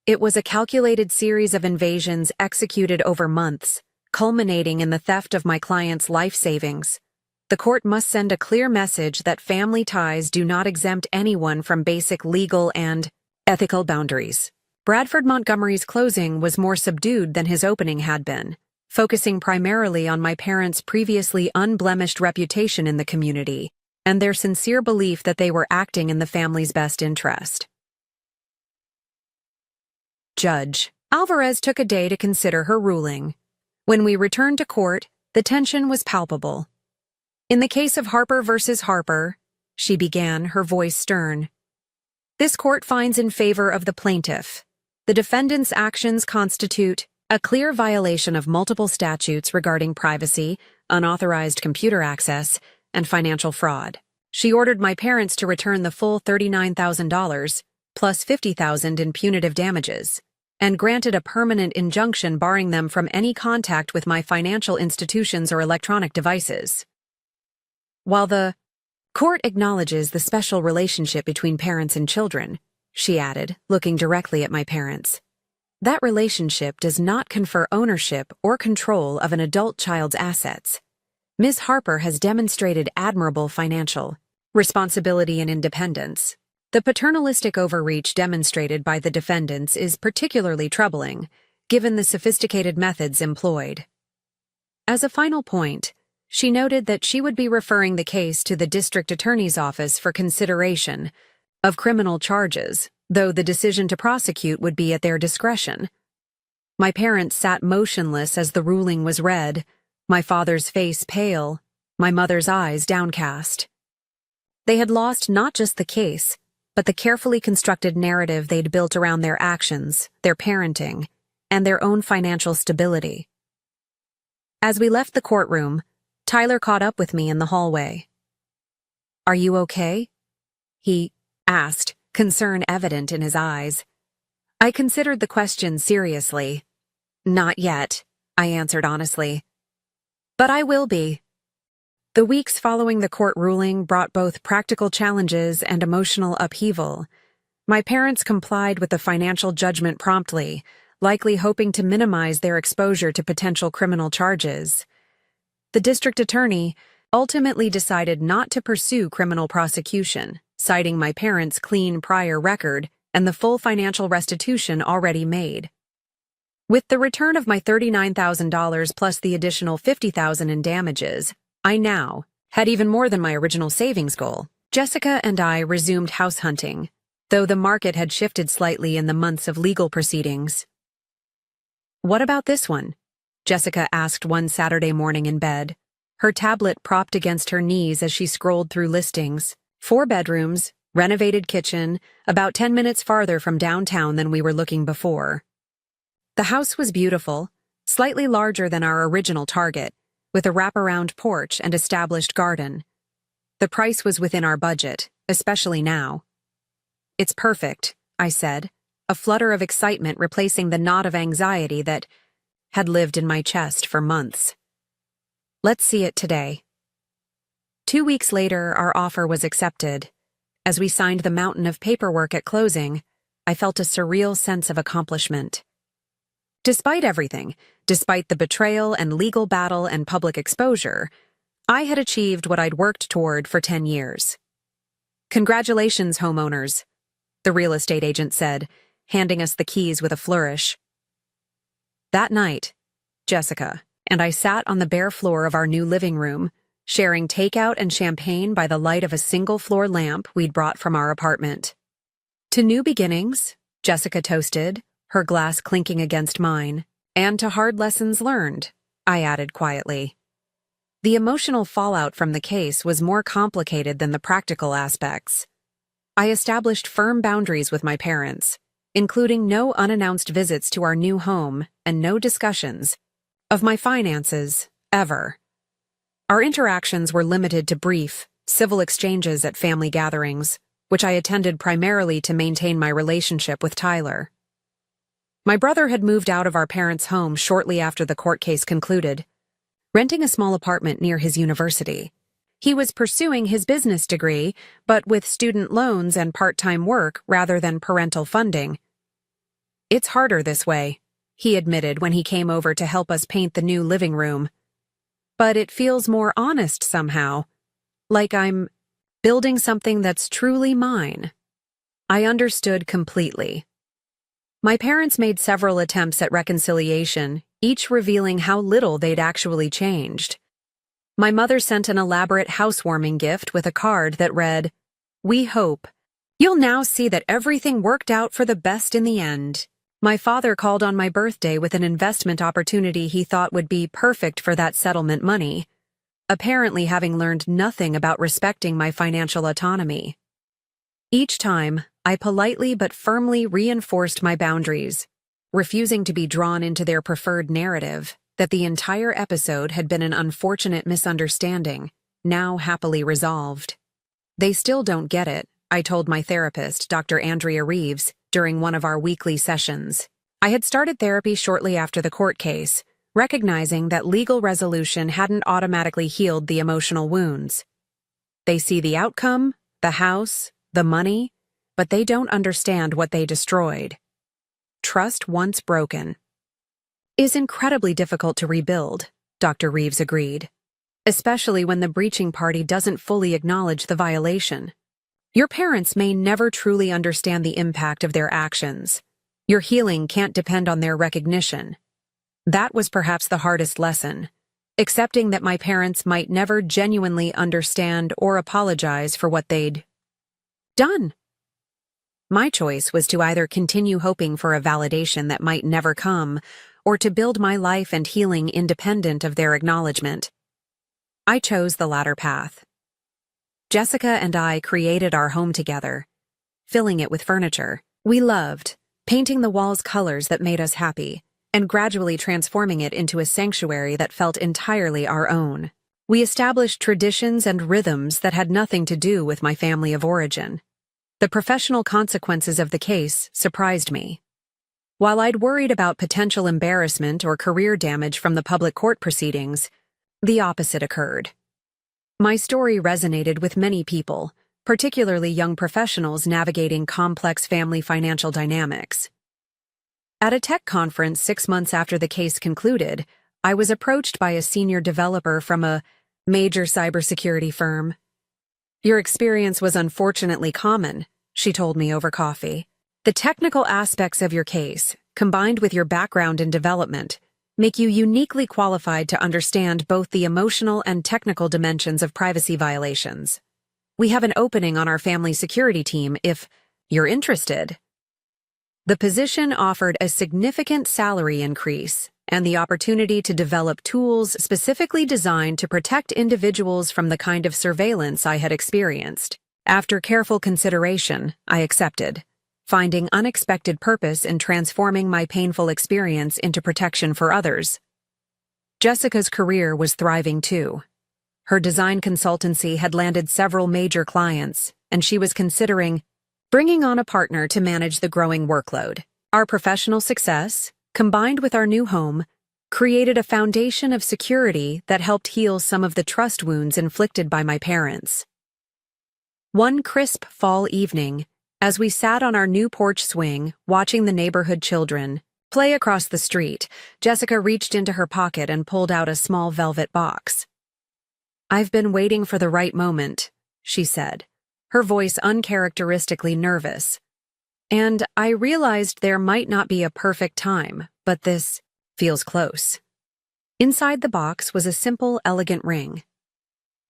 S1: "It was a calculated series of invasions executed over months, culminating in the theft of my client's life savings. The court must send a clear message that family ties do not exempt anyone from basic legal and ethical boundaries." Bradford Montgomery's closing was more subdued than his opening had been, focusing primarily on my parents' previously unblemished reputation in the community and their sincere belief that they were acting in the family's best interest. Judge Alvarez took a day to consider her ruling. When we returned to court, the tension was palpable. "In the case of Harper versus Harper," she began, her voice stern, "this court finds in favor of the plaintiff. The defendant's actions constitute a clear violation of multiple statutes regarding privacy, unauthorized computer access, and financial fraud. She ordered my parents to return the full $39,000, plus $50,000 in punitive damages, and granted a permanent injunction barring them from any contact with my financial institutions or electronic devices. While the court acknowledges the special relationship between parents and children," she added, looking directly at my parents, "that relationship does not confer ownership or control of an adult child's assets. Ms. Harper has demonstrated admirable financial responsibility and independence. The paternalistic overreach demonstrated by the defendants is particularly troubling, given the sophisticated methods employed. As a final point, she noted that she would be referring the case to the district attorney's office for consideration of criminal charges, though the decision to prosecute would be at their discretion. My parents sat motionless as the ruling was read, my father's face pale, my mother's eyes downcast. They had lost not just the case, but the carefully constructed narrative they'd built around their actions, their parenting, and their own financial stability. As we left the courtroom, Tyler caught up with me in the hallway. "Are you okay?" he asked, concern evident in his eyes. I considered the question seriously. "Not yet," I answered honestly. "But I will be." The weeks following the court ruling brought both practical challenges and emotional upheaval. My parents complied with the financial judgment promptly, likely hoping to minimize their exposure to potential criminal charges. The district attorney ultimately decided not to pursue criminal prosecution, citing my parents' clean prior record and the full financial restitution already made. With the return of my $39,000 plus the additional $50,000 in damages, I now had even more than my original savings goal. Jessica and I resumed house hunting, though the market had shifted slightly in the months of legal proceedings. "What about this one?" Jessica asked one Saturday morning in bed, her tablet propped against her knees as she scrolled through listings. 4 bedrooms, renovated kitchen, about 10 minutes farther from downtown than we were looking before. The house was beautiful, slightly larger than our original target, with a wraparound porch and established garden. The price was within our budget, especially now. "It's perfect," I said, a flutter of excitement replacing the knot of anxiety that had lived in my chest for months. "Let's see it today." 2 weeks later, our offer was accepted. As we signed the mountain of paperwork at closing, I felt a surreal sense of accomplishment. Despite everything, despite the betrayal and legal battle and public exposure, I had achieved what I'd worked toward for 10 years. "Congratulations, homeowners," the real estate agent said, handing us the keys with a flourish. That night, Jessica and I sat on the bare floor of our new living room, sharing takeout and champagne by the light of a single-floor lamp we'd brought from our apartment. "To new beginnings," Jessica toasted, her glass clinking against mine, "and to hard lessons learned," I added quietly. The emotional fallout from the case was more complicated than the practical aspects. I established firm boundaries with my parents, including no unannounced visits to our new home and no discussions of my finances, ever. Our interactions were limited to brief, civil exchanges at family gatherings, which I attended primarily to maintain my relationship with Tyler. My brother had moved out of our parents' home shortly after the court case concluded, renting a small apartment near his university. He was pursuing his business degree, but with student loans and part-time work rather than parental funding. "It's harder this way," he admitted when he came over to help us paint the new living room. "But it feels more honest somehow, like I'm building something that's truly mine." I understood completely. My parents made several attempts at reconciliation, each revealing how little they'd actually changed. My mother sent an elaborate housewarming gift with a card that read, "We hope you'll now see that everything worked out for the best in the end." My father called on my birthday with an investment opportunity he thought would be perfect for that settlement money, apparently having learned nothing about respecting my financial autonomy. Each time, I politely but firmly reinforced my boundaries, refusing to be drawn into their preferred narrative that the entire episode had been an unfortunate misunderstanding, now happily resolved. "They still don't get it," I told my therapist, Dr. Andrea Reeves, during one of our weekly sessions. I had started therapy shortly after the court case, recognizing that legal resolution hadn't automatically healed the emotional wounds. "They see the outcome, the house, the money, but they don't understand what they destroyed. Trust once broken is incredibly difficult to rebuild," Dr. Reeves agreed. especially when the breaching party doesn't fully acknowledge the violation. Your parents may never truly understand the impact of their actions. Your healing can't depend on their recognition. That was perhaps the hardest lesson, accepting that my parents might never genuinely understand or apologize for what they'd done. My choice was to either continue hoping for a validation that might never come, or to build my life and healing independent of their acknowledgement. I chose the latter path. Jessica and I created our home together, filling it with furniture we loved, painting the walls colors that made us happy, and gradually transforming it into a sanctuary that felt entirely our own. We established traditions and rhythms that had nothing to do with my family of origin. The professional consequences of the case surprised me. While I'd worried about potential embarrassment or career damage from the public court proceedings, the opposite occurred. My story resonated with many people, particularly young professionals navigating complex family financial dynamics. At a tech conference 6 months after the case concluded, I was approached by a senior developer from a major cybersecurity firm. "Your experience was unfortunately common," she told me over coffee. "The technical aspects of your case, combined with your background in development, make you uniquely qualified to understand both the emotional and technical dimensions of privacy violations. We have an opening on our family security team if you're interested." The position offered a significant salary increase and the opportunity to develop tools specifically designed to protect individuals from the kind of surveillance I had experienced. After careful consideration, I accepted, finding unexpected purpose in transforming my painful experience into protection for others. Jessica's career was thriving too. Her design consultancy had landed several major clients, and she was considering bringing on a partner to manage the growing workload. Our professional success, combined with our new home, created a foundation of security that helped heal some of the trust wounds inflicted by my parents. One crisp fall evening, as we sat on our new porch swing, watching the neighborhood children play across the street, Jessica reached into her pocket and pulled out a small velvet box. "I've been waiting for the right moment," she said, her voice uncharacteristically nervous. "And I realized there might not be a perfect time, but this feels close." Inside the box was a simple, elegant ring.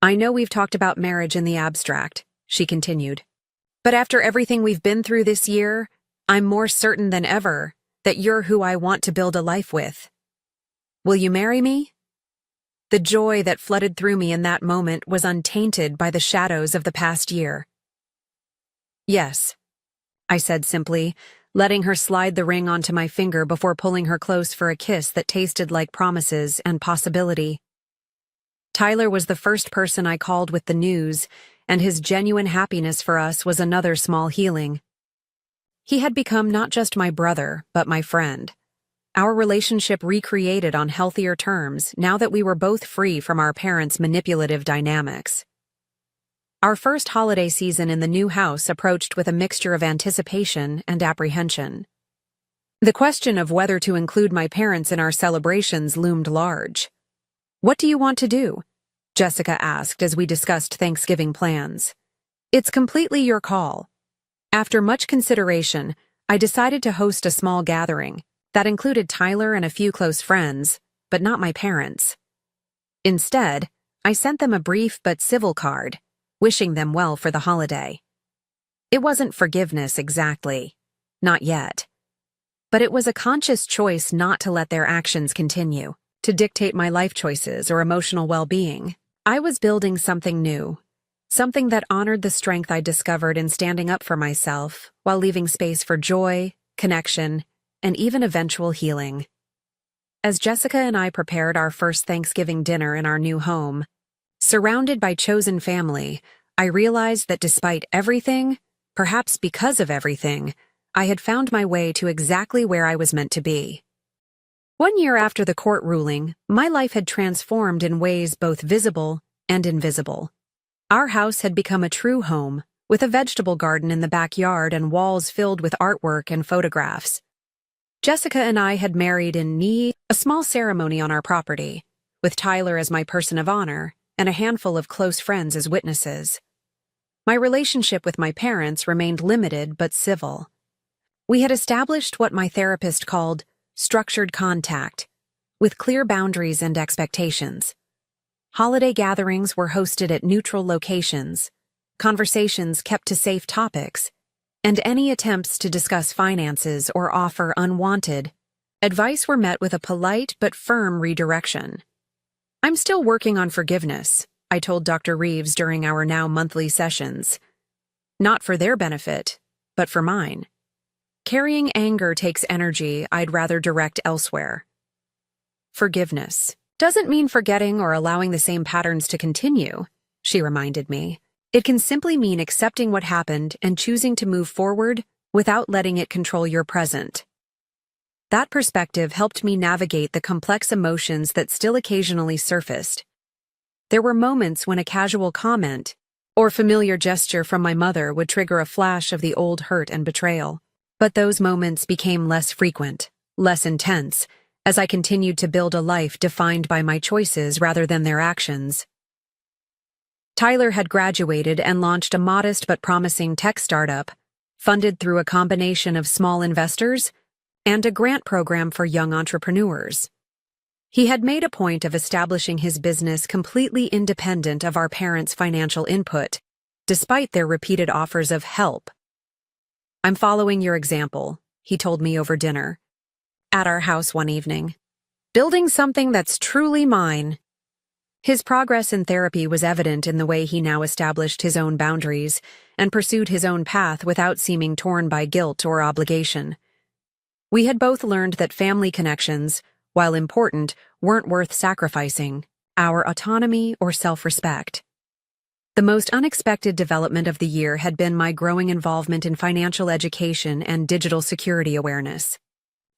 S1: "I know we've talked about marriage in the abstract," she continued, "but after everything we've been through this year, I'm more certain than ever that you're who I want to build a life with. Will you marry me?" The joy that flooded through me in that moment was untainted by the shadows of the past year. "Yes," I said simply, letting her slide the ring onto my finger before pulling her close for a kiss that tasted like promises and possibility. Tyler was the first person I called with the news, and his genuine happiness for us was another small healing. He had become not just my brother, but my friend. Our relationship recreated on healthier terms now that we were both free from our parents' manipulative dynamics. Our first holiday season in the new house approached with a mixture of anticipation and apprehension. The question of whether to include my parents in our celebrations loomed large. "What do you want to do?" Jessica asked as we discussed Thanksgiving plans. "It's completely your call." After much consideration, I decided to host a small gathering that included Tyler and a few close friends, but not my parents. Instead, I sent them a brief but civil card, wishing them well for the holiday. It wasn't forgiveness exactly, not yet. But it was a conscious choice not to let their actions continue to dictate my life choices or emotional well-being. I was building something new, something that honored the strength I discovered in standing up for myself while leaving space for joy, connection, and even eventual healing. As Jessica and I prepared our first Thanksgiving dinner in our new home, surrounded by chosen family, I realized that despite everything, perhaps because of everything, I had found my way to exactly where I was meant to be. 1 year after the court ruling, my life had transformed in ways both visible and invisible. Our house had become a true home, with a vegetable garden in the backyard and walls filled with artwork and photographs. Jessica and I had married in a small ceremony on our property, with Tyler as my person of honor, and a handful of close friends as witnesses. My relationship with my parents remained limited but civil. We had established what my therapist called structured contact, with clear boundaries and expectations. Holiday gatherings were hosted at neutral locations, conversations kept to safe topics, and any attempts to discuss finances or offer unwanted advice were met with a polite but firm redirection. "I'm still working on forgiveness," I told Dr. Reeves during our now monthly sessions. "Not for their benefit, but for mine. Carrying anger takes energy I'd rather direct elsewhere." Forgiveness doesn't mean forgetting or allowing the same patterns to continue, she reminded me. It can simply mean accepting what happened and choosing to move forward without letting it control your present. That perspective helped me navigate the complex emotions that still occasionally surfaced. There were moments when a casual comment or familiar gesture from my mother would trigger a flash of the old hurt and betrayal. But those moments became less frequent, less intense, as I continued to build a life defined by my choices rather than their actions. Tyler had graduated and launched a modest but promising tech startup, funded through a combination of small investors and a grant program for young entrepreneurs. He had made a point of establishing his business completely independent of our parents' financial input, despite their repeated offers of help. "I'm following your example," he told me over dinner, at our house one evening. "Building something that's truly mine." His progress in therapy was evident in the way he now established his own boundaries and pursued his own path without seeming torn by guilt or obligation. We had both learned that family connections, while important, weren't worth sacrificing our autonomy or self-respect. The most unexpected development of the year had been my growing involvement in financial education and digital security awareness.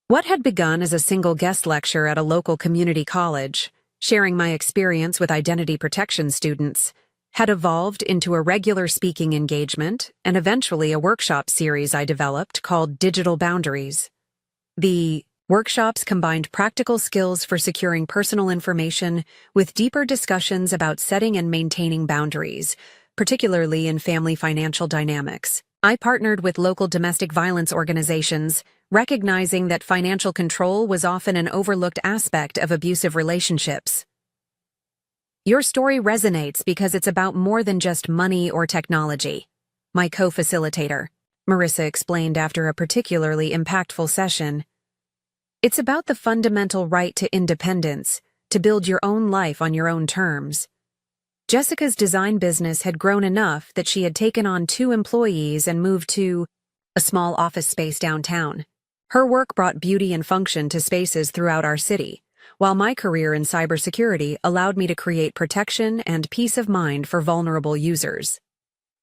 S1: What had begun as a single guest lecture at a local community college, sharing my experience with identity protection students, had evolved into a regular speaking engagement and eventually a workshop series I developed called Digital Boundaries. The workshops combined practical skills for securing personal information with deeper discussions about setting and maintaining boundaries, particularly in family financial dynamics. I partnered with local domestic violence organizations, recognizing that financial control was often an overlooked aspect of abusive relationships. "Your story resonates because it's about more than just money or technology," my co-facilitator, Marissa, explained after a particularly impactful session. "It's about the fundamental right to independence, to build your own life on your own terms." Jessica's design business had grown enough that she had taken on 2 employees and moved to a small office space downtown. Her work brought beauty and function to spaces throughout our city, while my career in cybersecurity allowed me to create protection and peace of mind for vulnerable users.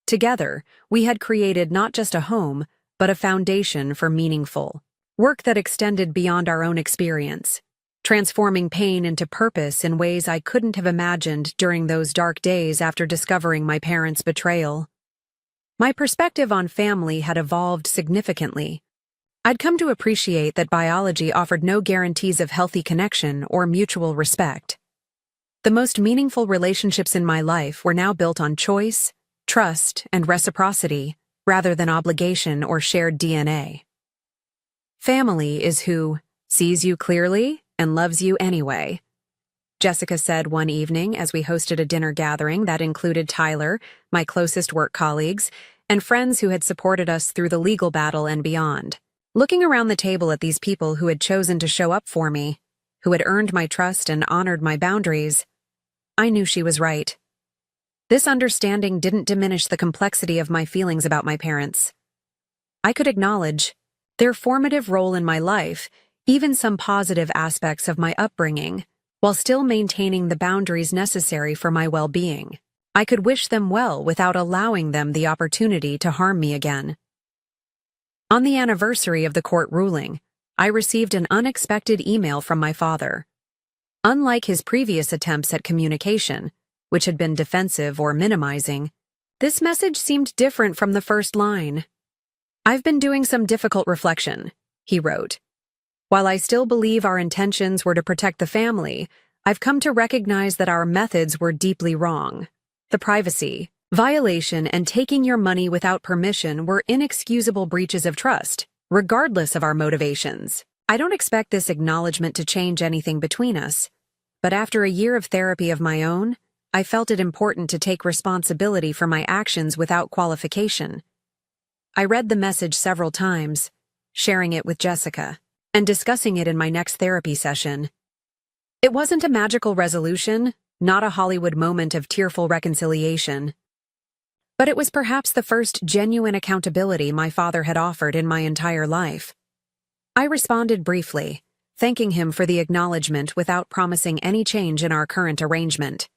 S1: Together, we had created not just a home, but a foundation for meaningful work that extended beyond our own experience, transforming pain into purpose in ways I couldn't have imagined during those dark days after discovering my parents' betrayal. My perspective on family had evolved significantly. I'd come to appreciate that biology offered no guarantees of healthy connection or mutual respect. The most meaningful relationships in my life were now built on choice, trust, and reciprocity, rather than obligation or shared DNA. Family is who sees you clearly and loves you anyway, Jessica said one evening as we hosted a dinner gathering that included Tyler, my closest work colleagues, and friends who had supported us through the legal battle and beyond. Looking around the table at these people who had chosen to show up for me, who had earned my trust and honored my boundaries, I knew she was right. This understanding didn't diminish the complexity of my feelings about my parents. I could acknowledge their formative role in my life, even some positive aspects of my upbringing, while still maintaining the boundaries necessary for my well-being. I could wish them well without allowing them the opportunity to harm me again. On the anniversary of the court ruling, I received an unexpected email from my father. Unlike his previous attempts at communication, which had been defensive or minimizing, this message seemed different from the first line. "I've been doing some difficult reflection," he wrote. "While I still believe our intentions were to protect the family, I've come to recognize that our methods were deeply wrong. The privacy violation and taking your money without permission were inexcusable breaches of trust, regardless of our motivations. I don't expect this acknowledgement to change anything between us, but after a year of therapy of my own, I felt it important to take responsibility for my actions without qualification. I read the message several times, sharing it with Jessica, and discussing it in my next therapy session. It wasn't a magical resolution, not a Hollywood moment of tearful reconciliation, but it was perhaps the first genuine accountability my father had offered in my entire life. I responded briefly, thanking him for the acknowledgement without promising any change in our current arrangement.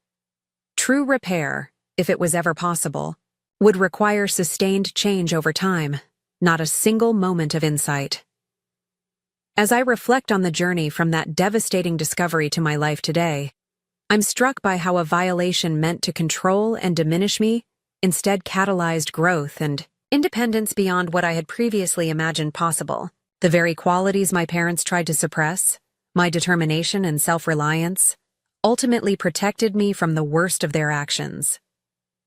S1: True repair, if it was ever possible, would require sustained change over time, not a single moment of insight. As I reflect on the journey from that devastating discovery to my life today, I'm struck by how a violation meant to control and diminish me instead catalyzed growth and independence beyond what I had previously imagined possible. The very qualities my parents tried to suppress, my determination and self-reliance, ultimately protected me from the worst of their actions.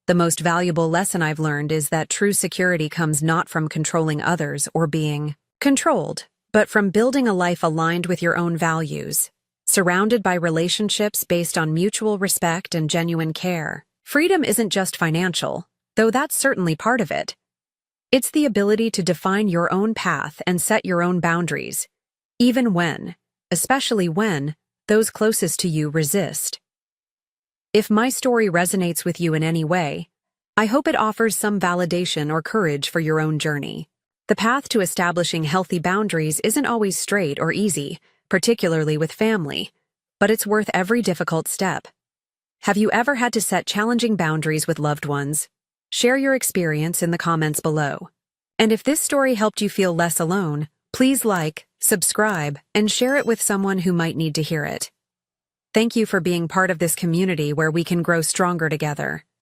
S1: The most valuable lesson I've learned is that true security comes not from controlling others or being controlled, but from building a life aligned with your own values, surrounded by relationships based on mutual respect and genuine care. Freedom isn't just financial, though that's certainly part of it. It's the ability to define your own path and set your own boundaries, even when, especially when, those closest to you resist. If my story resonates with you in any way, I hope it offers some validation or courage for your own journey. The path to establishing healthy boundaries isn't always straight or easy, particularly with family, but it's worth every difficult step. Have you ever had to set challenging boundaries with loved ones? Share your experience in the comments below. And if this story helped you feel less alone, please like, subscribe, and share it with someone who might need to hear it. Thank you for being part of this community where we can grow stronger together.